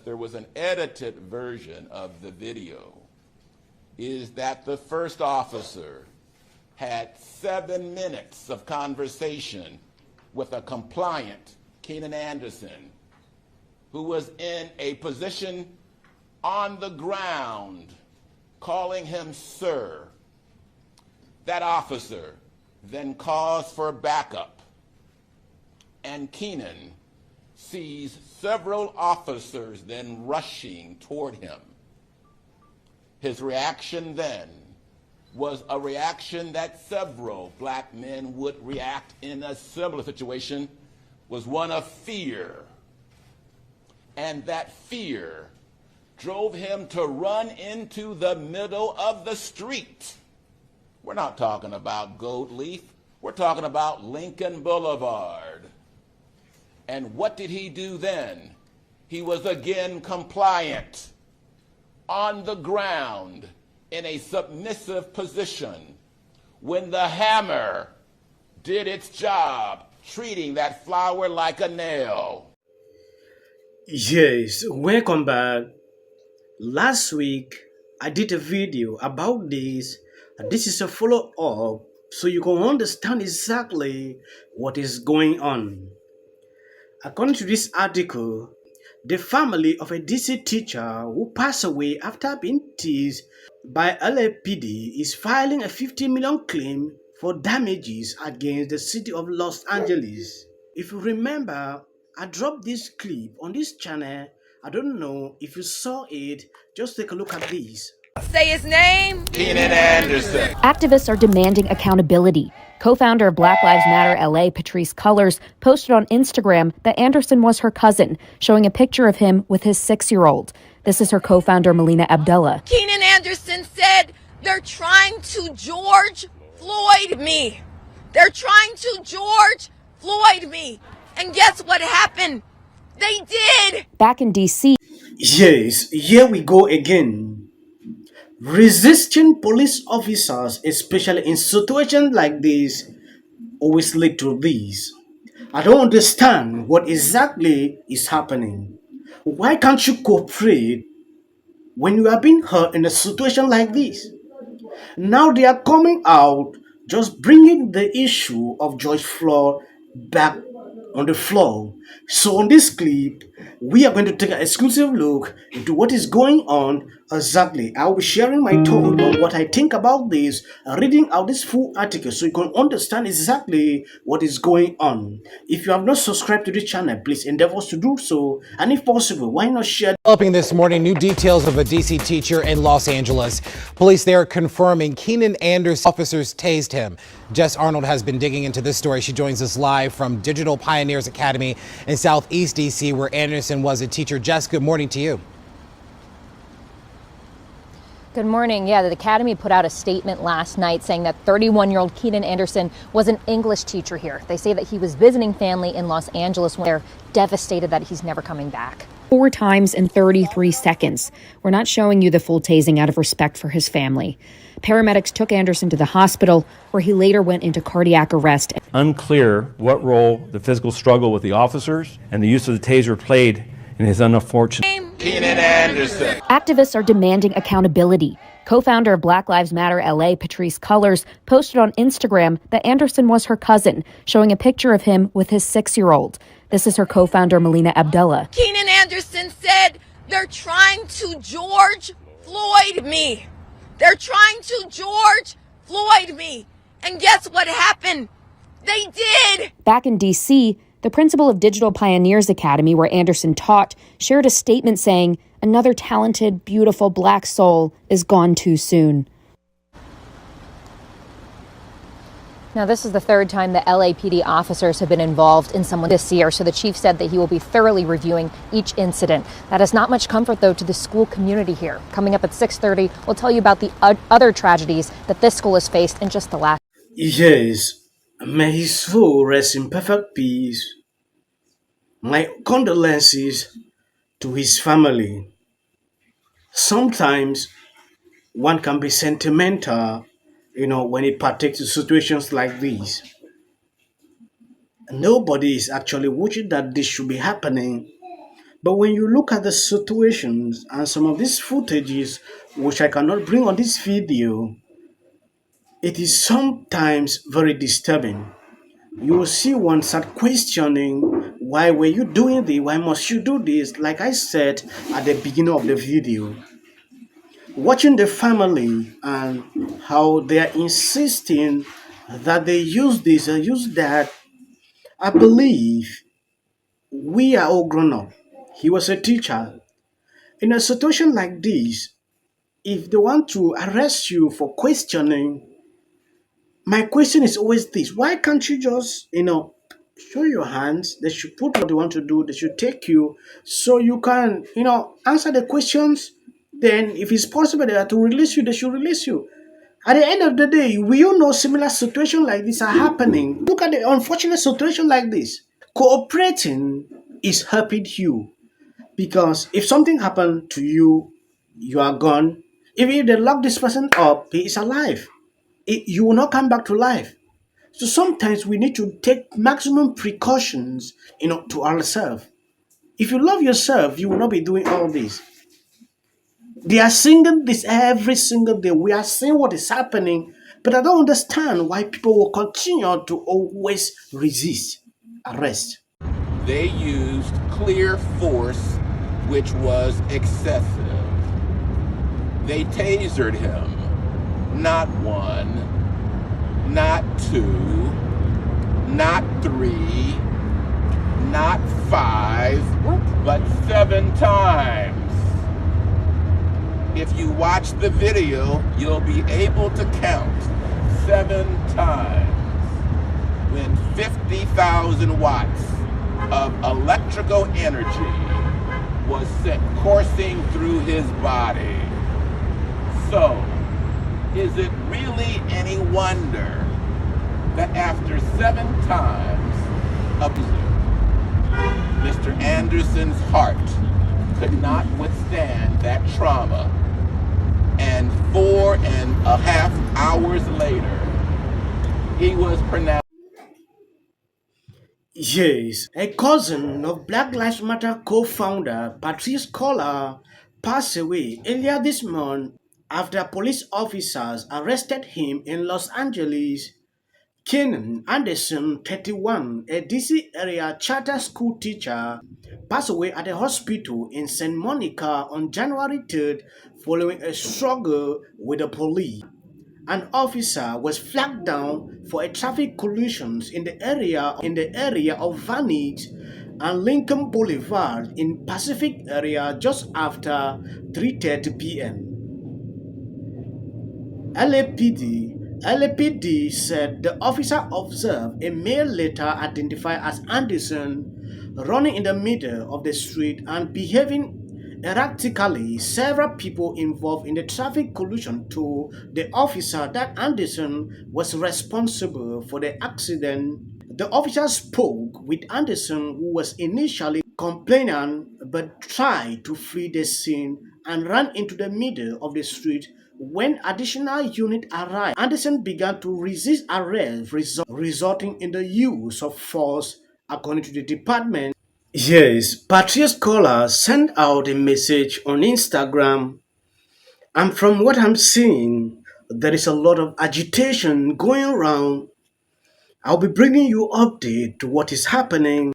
There was an edited version of the video, is that the first officer had 7 minutes of conversation with a compliant Keenan Anderson, who was in a position on the ground, calling him sir. That officer then calls for backup, and Keenan sees several officers then rushing toward him. His reaction then was a reaction that several black men would react in a similar situation, was one of fear. And that fear drove him to run into the middle of the street. We're not talking about Gold Leaf. We're talking about Lincoln Boulevard. And what did he do then? He was again compliant, on the ground, in a submissive position, when the hammer did its job, treating that flower like a nail. Yes, welcome back. Last week, I did a video about this. This is a follow-up so you can understand exactly what is going on. According to this article, the family of a DC teacher who passed away after being teased by LAPD is filing a 50 million claim for damages against the city of Los Angeles. If you remember, I dropped this clip on this channel. I don't know if you saw it. Just take a look at this. Say his name. Keenan Anderson. Activists are demanding accountability. Co-founder of Black Lives Matter LA, Patrisse Cullors, posted on Instagram that Anderson was her cousin, showing a picture of him with his 6-year-old. This is her co-founder, Melina Abdullah. Keenan Anderson said they're trying to George Floyd me. They're trying to George Floyd me. And guess what happened? They did. Back in D.C. Yes, here we go again. Resisting police officers, especially in situations like this, always lead to this. I don't understand what exactly is happening. Why can't you cooperate when you are being hurt in a situation like this? Now they are coming out, just bringing the issue of George Floyd back on the floor. So on this clip, we are going to take an exclusive look into what is going on exactly. I'll be sharing my thought on what I think about this, reading out this full article so you can understand exactly what is going on. If you have not subscribed to this channel, please endeavor to do so. And if possible, why not share? Developing this morning, new details of a DC teacher in Los Angeles. Police there confirming Keenan Anderson officers tased him. Jess Arnold has been digging into this story. She joins us live from Digital Pioneers Academy in Southeast DC, where Anderson was a teacher. Jess, good morning to you. Good morning. Yeah, the Academy put out a statement last night saying that 31-year-old Keenan Anderson was an English teacher here. They say that he was visiting family in Los Angeles when they're devastated that he's never coming back. 4 times in 33 seconds. We're not showing you the full tasing out of respect for his family. Paramedics took Anderson to the hospital, where he later went into cardiac arrest. Unclear what role the physical struggle with the officers and the use of the taser played in his unfortunate. Keenan Anderson. Activists are demanding accountability. Co-founder of Black Lives Matter LA, Patrisse Cullors, posted on Instagram that Anderson was her cousin, showing a picture of him with his 6-year-old. This is her co-founder, Melina Abdullah. Keenan Anderson said they're trying to George Floyd me. They're trying to George Floyd me. And guess what happened? They did. Back in D.C., the principal of Digital Pioneers Academy, where Anderson taught, shared a statement saying, "Another talented, beautiful black soul is gone too soon." Now, this is the 3rd time the LAPD officers have been involved in someone this year, so the chief said that he will be thoroughly reviewing each incident. That is not much comfort, though, to the school community here. Coming up at 6:30, we'll tell you about the other tragedies that this school has faced in just the last. Yes, may his soul rest in perfect peace. My condolences to his family. Sometimes one can be sentimental, when it partakes in situations like these. Nobody is actually wishing that this should be happening, But when you look at the situations and some of these footages, which I cannot bring on this video, it is sometimes very disturbing. You will see one start questioning, why were you doing this? Why must you do this? Like I said at the beginning of the video, watching the family and how they are insisting that they use this and use that, I believe we are all grown up. He was a teacher. In a situation like this, if they want to arrest you for questioning, my question is always this: why can't you just, show your hands? They should put what they want to do, they should take you so you can, answer the questions. Then, if it's possible they are to release you, they should release you. At the end of the day, we all know similar situations like this are happening. Look at the unfortunate situation like this. Cooperating is helping you because if something happened to you, you are gone. Even if they lock this person up, he is alive. You will not come back to life. So sometimes we need to take maximum precautions, to ourselves. If you love yourself, you will not be doing all this. They are singing this every single day. We are seeing what is happening, but I don't understand why people will continue to always resist arrest. They used clear force, which was excessive. They tasered him. Not one, not two, not three, not five, but 7 times. If you watch the video, you'll be able to count 7 times when 50,000 watts of electrical energy was sent coursing through his body. So, is it really any wonder that after 7 times of Mr. Anderson's heart could not withstand that trauma, and 4.5 hours later, he was pronounced. Yes, a cousin of Black Lives Matter co-founder Patrice Collar passed away earlier this month after police officers arrested him in Los Angeles. Kenan Anderson, 31, a DC area charter school teacher, passed away at a hospital in Santa Monica on January 3rd following a struggle with the police. An officer was flagged down for a traffic collision in the area of Vantage and Lincoln Boulevard in Pacific area just after 3:30 p.m. LAPD said the officer observed a male later identified as Anderson running in the middle of the street and behaving erratically. Several people involved in the traffic collision told the officer that Anderson was responsible for the accident. The officer spoke with Anderson, who was initially complaining but tried to flee the scene and ran into the middle of the street. When additional units arrived, Anderson began to resist arrest, resulting in the use of force, according to the department. Yes, Patrice Collar sent out a message on Instagram, and from what I'm seeing, there is a lot of agitation going around. I'll be bringing you update to what is happening.